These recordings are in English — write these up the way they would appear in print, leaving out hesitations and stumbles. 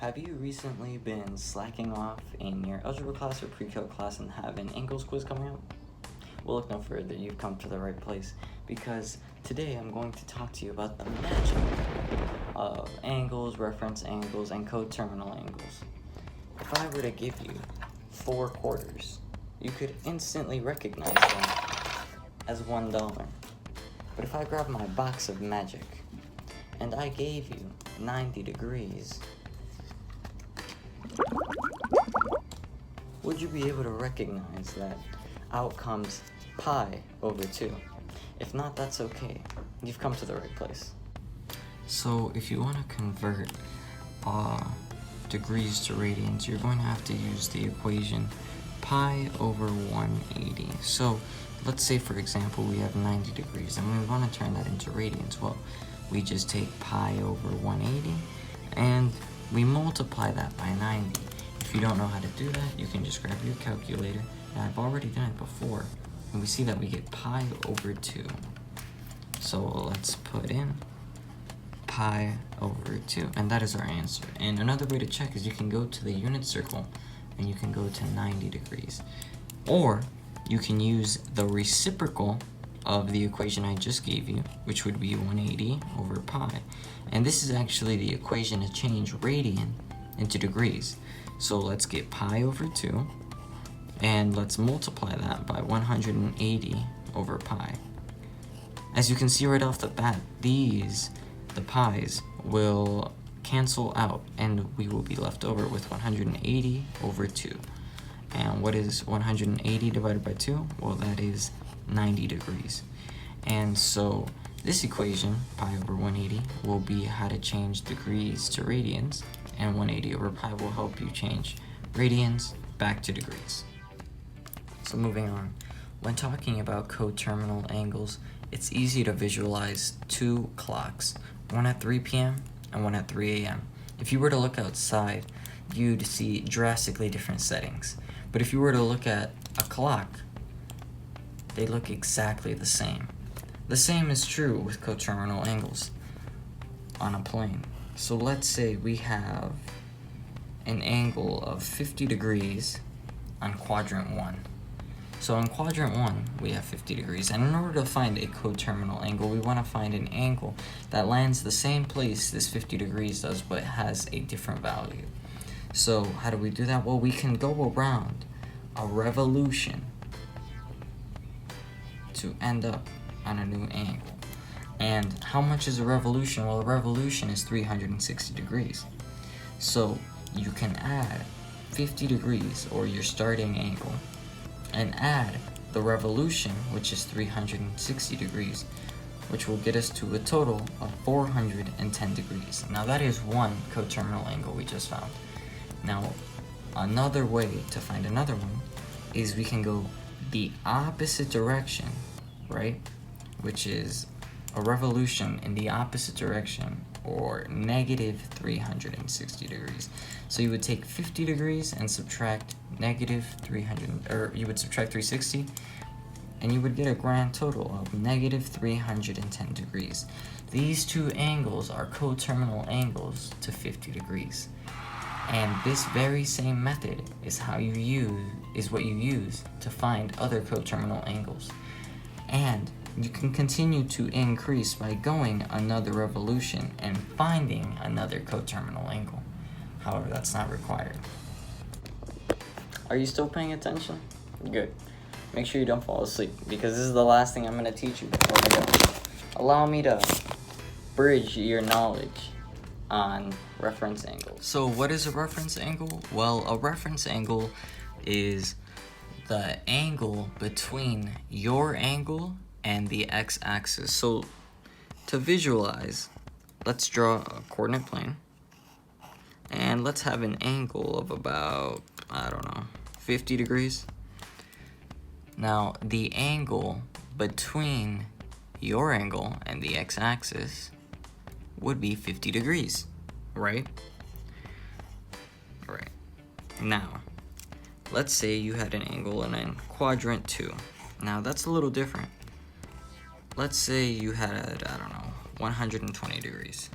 Have you recently been slacking off in your algebra class or pre-calc class and have an angles quiz coming up? Well, look no further, you've come to the right place, because today I'm going to talk to you about the magic of angles, reference angles, and coterminal angles. If I were to give you 4 quarters, you could instantly recognize them as $1. But if I grab my box of magic and I gave you 90 degrees, would you be able to recognize that out comes pi over 2? If not, that's okay. You've come to the right place. So if you want to convert degrees to radians, you're going to have to use the equation pi over 180. So let's say, for example, we have 90 degrees and we want to turn that into radians. Well, we just take pi over 180 and we multiply that by 90. If you don't know how to do that, you can just grab your calculator, and I've already done it before, and we see that we get pi over 2. So let's put in pi over 2, and that is our answer. And another way to check is you can go to the unit circle and you can go to 90 degrees. Or you can use the reciprocal of the equation I just gave you, which would be 180 over pi. And this is actually the equation to change radian into degrees. So let's get pi over 2, and let's multiply that by 180 over pi. As you can see right off the bat, the pi's will cancel out, and we will be left over with 180 over 2. And what is 180 divided by 2? Well, that is 90 degrees. And so this equation, pi over 180, will be how to change degrees to radians, and 180 over pi will help you change radians back to degrees. So moving on, when talking about coterminal angles, it's easy to visualize 2 clocks, one at 3 p.m. and one at 3 a.m. If you were to look outside, you'd see drastically different settings. But if you were to look at a clock, they look exactly the same. The same is true with coterminal angles on a plane. So let's say we have an angle of 50 degrees on quadrant 1. So in quadrant 1, we have 50 degrees. And in order to find a coterminal angle, we want to find an angle that lands the same place this 50 degrees does, but has a different value. So how do we do that? Well, we can go around a revolution to end up on a new angle. And how much is a revolution? Well, a revolution is 360 degrees. So you can add 50 degrees, or your starting angle, and add the revolution, which is 360 degrees, which will get us to a total of 410 degrees. Now that is one coterminal angle we just found. Now, another way to find another one is we can go the opposite direction, right? Which is a revolution in the opposite direction, or negative 360 degrees. So you would take 50 degrees and subtract negative 300, or you would subtract 360, and you would get a grand total of negative 310 degrees. These two angles are coterminal angles to 50 degrees. And this very same method is what you use to find other coterminal angles. And you can continue to increase by going another revolution and finding another coterminal angle. However, that's not required. Are you still paying attention? Good. Make sure you don't fall asleep, because this is the last thing I'm going to teach you before we go. Allow me to bridge your knowledge on reference angles. So what is a reference angle? Well, a reference angle is the angle between your angle and the x-axis. So to visualize, let's draw a coordinate plane, and let's have an angle of about, 50 degrees. Now the angle between your angle and the x-axis would be 50 degrees, right? Right. Now, let's say you had an angle in quadrant 2. Now that's a little different. Let's say you had, 120 degrees.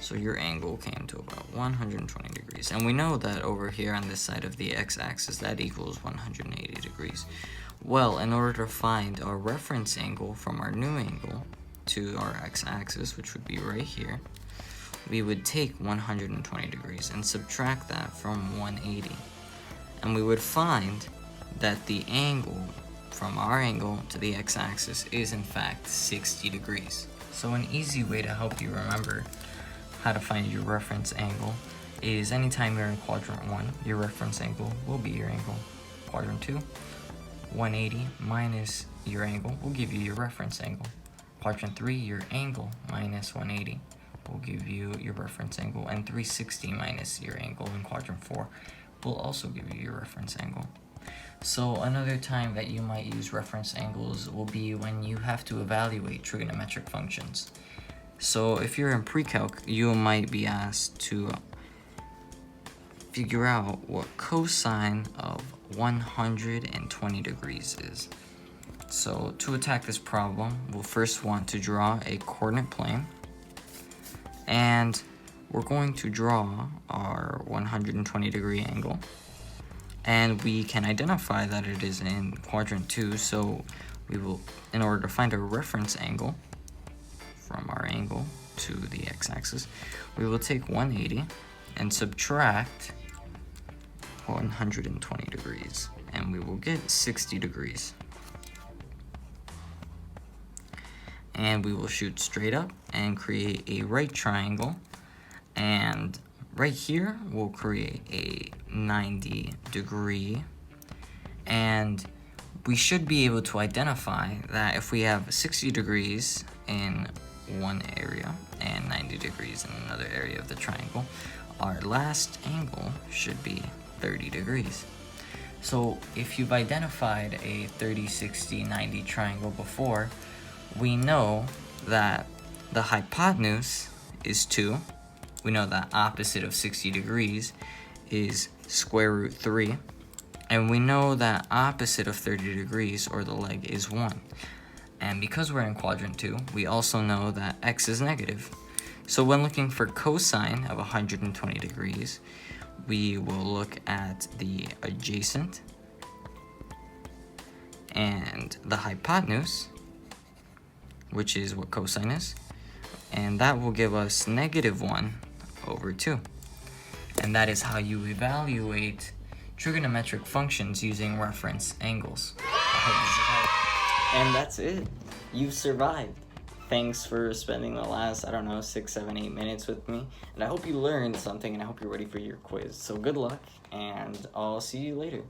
So your angle came to about 120 degrees. And we know that over here on this side of the x-axis, that equals 180 degrees. Well, in order to find our reference angle from our new angle to our x-axis, which would be right here, we would take 120 degrees and subtract that from 180. And we would find that the angle from our angle to the x-axis is in fact 60 degrees. So an easy way to help you remember how to find your reference angle is anytime you're in quadrant 1, your reference angle will be your angle. Quadrant 2, 180 minus your angle will give you your reference angle. Quadrant 3, your angle minus 180 will give you your reference angle, and 360 minus your angle in quadrant 4 will also give you your reference angle. So another time that you might use reference angles will be when you have to evaluate trigonometric functions. So if you're in pre-calc, you might be asked to figure out what cosine of 120 degrees is. So to attack this problem, we'll first want to draw a coordinate plane, and we're going to draw our 120 degree angle, and we can identify that it is in quadrant 2, so we will, in order to find a reference angle from our angle to the x-axis, we will take 180 and subtract 120 degrees, and we will get 60 degrees. And we will shoot straight up and create a right triangle, and right here we'll create a 90 degree, and we should be able to identify that if we have 60 degrees in one area and 90 degrees in another area of the triangle, our last angle should be 30 degrees. So if you've identified a 30, 60, 90 triangle before, we know that the hypotenuse is 2. We know that opposite of 60 degrees is square root 3. And we know that opposite of 30 degrees, or the leg, is 1. And because we're in quadrant 2, we also know that x is negative. So when looking for cosine of 120 degrees, we will look at the adjacent and the hypotenuse, which is what cosine is, and that will give us negative 1 over 2. And that is how you evaluate trigonometric functions using reference angles. And that's it. You've survived. Thanks for spending the last, 6, 7, 8 minutes with me. And I hope you learned something, and I hope you're ready for your quiz. So good luck, and I'll see you later.